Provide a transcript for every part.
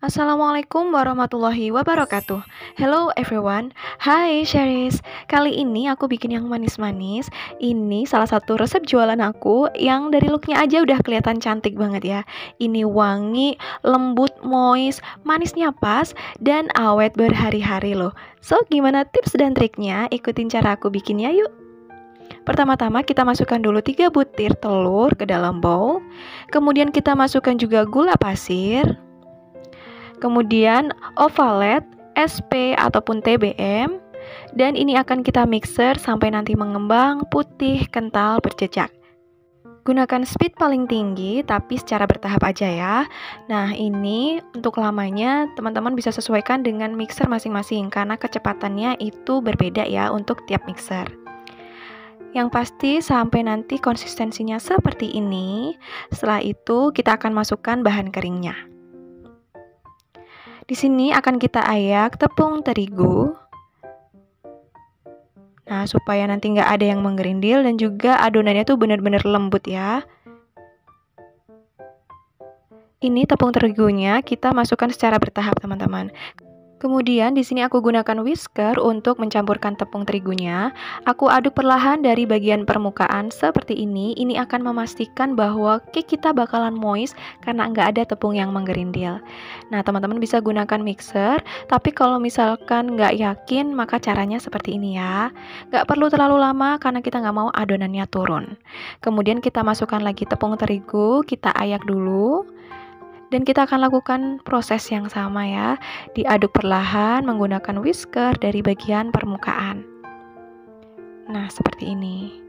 Assalamualaikum warahmatullahi wabarakatuh. Hello everyone. Hai Sheris. Kali ini aku bikin yang manis-manis. Ini salah satu resep jualan aku yang dari looknya aja udah kelihatan cantik banget ya. Ini wangi, lembut, moist, manisnya pas, dan awet berhari-hari loh. So, gimana tips dan triknya? Ikutin cara aku bikinnya yuk. Pertama-tama kita masukkan dulu 3 butir telur ke dalam bowl. Kemudian kita masukkan juga gula pasir. Kemudian ovalet, SP ataupun TBM, dan ini akan kita mixer sampai nanti mengembang, putih, kental, berjejak. Gunakan speed paling tinggi tapi secara bertahap aja ya. Nah, ini untuk lamanya teman-teman bisa sesuaikan dengan mixer masing-masing karena kecepatannya itu berbeda ya untuk tiap mixer. Yang pasti sampai nanti konsistensinya seperti ini. Setelah itu kita akan masukkan bahan keringnya. Di sini akan kita ayak tepung terigu. Nah, supaya nanti nggak ada yang menggerindil dan juga adonannya tuh benar-benar lembut ya. Ini tepung terigunya kita masukkan secara bertahap, teman-teman. Kemudian di sini aku gunakan whisker untuk mencampurkan tepung terigunya. Aku aduk perlahan dari bagian permukaan seperti ini. Ini akan memastikan bahwa cake kita bakalan moist karena nggak ada tepung yang menggerindil. Nah, teman-teman bisa gunakan mixer, tapi kalau misalkan nggak yakin, maka caranya seperti ini ya. Nggak perlu terlalu lama karena kita nggak mau adonannya turun. Kemudian kita masukkan lagi tepung terigu, kita ayak dulu. Dan kita akan lakukan proses yang sama ya, diaduk perlahan menggunakan whisker dari bagian permukaan. Nah, seperti ini.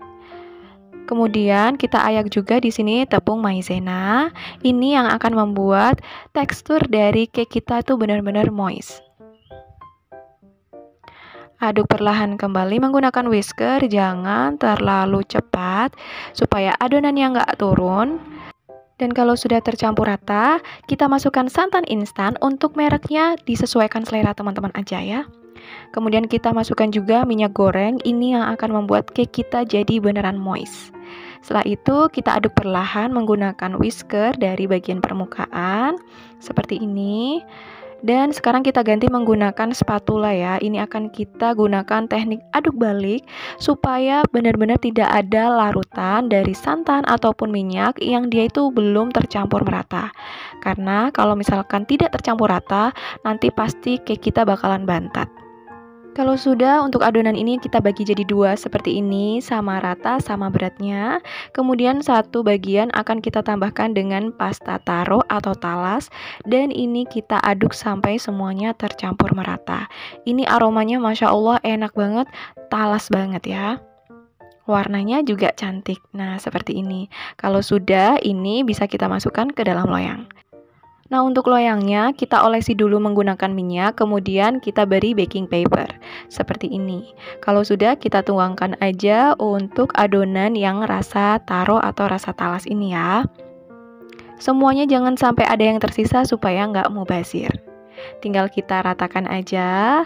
Kemudian kita ayak juga di sini tepung maizena. Ini yang akan membuat tekstur dari cake kita itu benar-benar moist. Aduk perlahan kembali menggunakan whisker, jangan terlalu cepat supaya adonannya nggak turun. Dan kalau sudah tercampur rata, kita masukkan santan instan untuk mereknya disesuaikan selera teman-teman aja ya. Kemudian kita masukkan juga minyak goreng, ini yang akan membuat cake kita jadi beneran moist. Setelah itu kita aduk perlahan menggunakan whisker dari bagian permukaan, seperti ini. Dan sekarang kita ganti menggunakan spatula ya. Ini akan kita gunakan teknik aduk balik supaya benar-benar tidak ada larutan dari santan ataupun minyak yang dia itu belum tercampur merata. Karena kalau misalkan tidak tercampur rata, nanti pasti cake kita bakalan bantat. Kalau sudah, untuk adonan ini kita bagi jadi dua seperti ini, sama rata, sama beratnya. Kemudian satu bagian akan kita tambahkan dengan pasta taro atau talas. Dan ini kita aduk sampai semuanya tercampur merata. Ini aromanya Masya Allah enak banget, talas banget ya. Warnanya juga cantik. Nah, seperti ini. Kalau sudah, ini bisa kita masukkan ke dalam loyang. Nah, untuk loyangnya kita olesi dulu menggunakan minyak, kemudian kita beri baking paper seperti ini. Kalau sudah, kita tuangkan aja untuk adonan yang rasa taro atau rasa talas ini ya. Semuanya jangan sampai ada yang tersisa supaya nggak mubazir. Tinggal kita ratakan aja.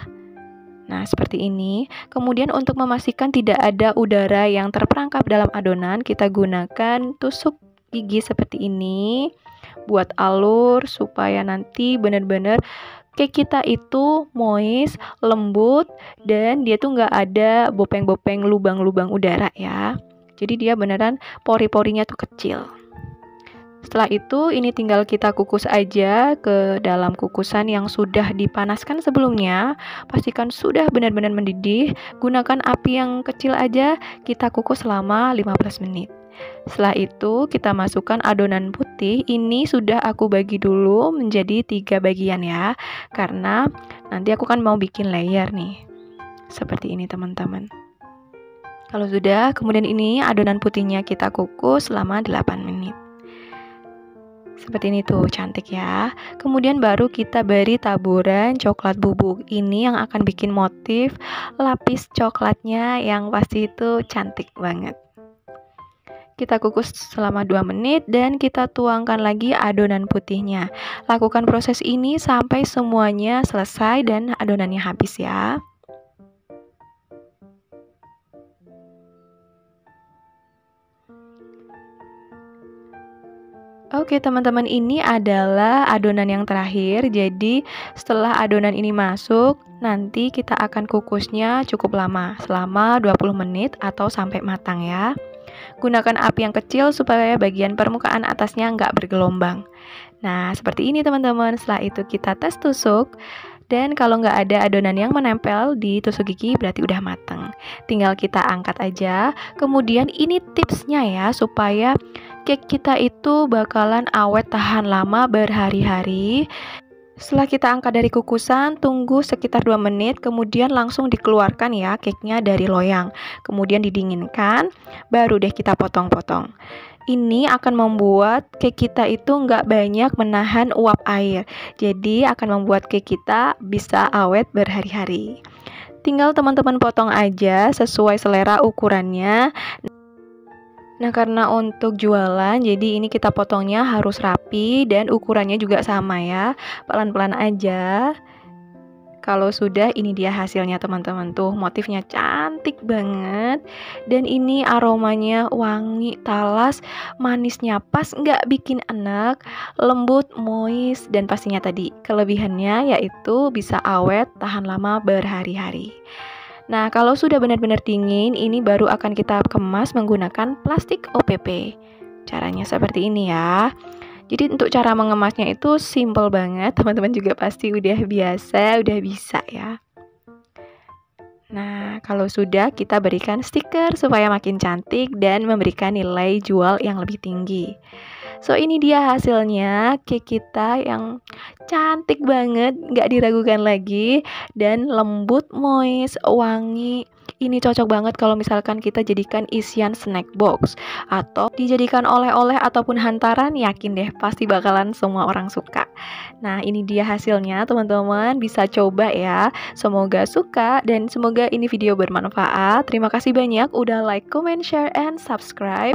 Nah, seperti ini. Kemudian untuk memastikan tidak ada udara yang terperangkap dalam adonan, kita gunakan tusuk gigi seperti ini buat alur supaya nanti benar-benar cake kita itu moist, lembut, dan dia tuh nggak ada bopeng-bopeng lubang-lubang udara ya. Jadi dia beneran pori-porinya tuh kecil. Setelah itu ini tinggal kita kukus aja ke dalam kukusan yang sudah dipanaskan sebelumnya. Pastikan sudah benar-benar mendidih. Gunakan api yang kecil aja, kita kukus selama 15 menit. Setelah itu kita masukkan adonan putih. Ini sudah aku bagi dulu menjadi 3 bagian ya. Karena nanti aku kan mau bikin layer nih. Seperti ini teman-teman. Kalau sudah, kemudian ini adonan putihnya kita kukus selama 8 menit. Seperti ini tuh, cantik ya. Kemudian baru kita beri taburan coklat bubuk. Ini yang akan bikin motif lapis coklatnya yang pasti itu cantik banget. Kita kukus selama 2 menit dan kita tuangkan lagi adonan putihnya. Lakukan proses ini sampai semuanya selesai dan adonannya habis ya. Oke teman-teman, ini adalah adonan yang terakhir. Jadi setelah adonan ini masuk, nanti kita akan kukusnya cukup lama, selama 20 menit atau sampai matang ya. Gunakan api yang kecil supaya bagian permukaan atasnya nggak bergelombang. Nah, seperti ini teman-teman. Setelah itu kita tes tusuk. Dan kalau nggak ada adonan yang menempel di tusuk gigi berarti udah mateng. Tinggal kita angkat aja. Kemudian ini tipsnya ya, supaya cake kita itu bakalan awet tahan lama berhari-hari. Setelah kita angkat dari kukusan, tunggu sekitar 2 menit, kemudian langsung dikeluarkan ya cake-nya dari loyang. Kemudian didinginkan, baru deh kita potong-potong. Ini akan membuat cake kita itu nggak banyak menahan uap air. Jadi akan membuat cake kita bisa awet berhari-hari. Tinggal teman-teman potong aja sesuai selera ukurannya. Nah, karena untuk jualan, jadi ini kita potongnya harus rapi dan ukurannya juga sama ya. Pelan-pelan aja. Kalau sudah, ini dia hasilnya teman-teman tuh. Motifnya cantik banget. Dan ini aromanya wangi, talas, manisnya pas, nggak bikin enak, lembut, moist, dan pastinya tadi kelebihannya yaitu bisa awet, tahan lama berhari-hari. Nah, kalau sudah benar-benar dingin, ini baru akan kita kemas menggunakan plastik OPP. Caranya seperti ini ya. Jadi untuk cara mengemasnya itu simple banget, teman-teman juga pasti udah biasa, udah bisa ya. Nah, kalau sudah kita berikan stiker supaya makin cantik dan memberikan nilai jual yang lebih tinggi. So, ini dia hasilnya cake kita yang cantik banget, nggak diragukan lagi, dan lembut, moist, wangi. Ini cocok banget kalau misalkan kita jadikan isian snack box atau dijadikan oleh-oleh ataupun hantaran, yakin deh pasti bakalan semua orang suka. Nah, ini dia hasilnya teman-teman, bisa coba ya. Semoga suka dan semoga ini video bermanfaat. Terima kasih banyak udah like, comment, share, and subscribe.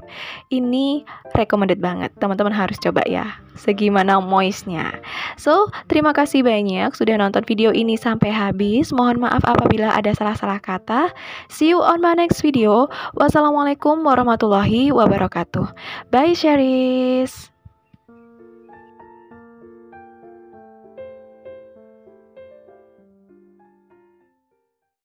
Ini recommended banget, teman-teman harus coba ya, segimana moistnya. So, terima kasih banyak sudah nonton video ini sampai habis. Mohon maaf apabila ada salah-salah kata. See you on my next video. Wassalamualaikum warahmatullahi wabarakatuh. Bye, Sherries.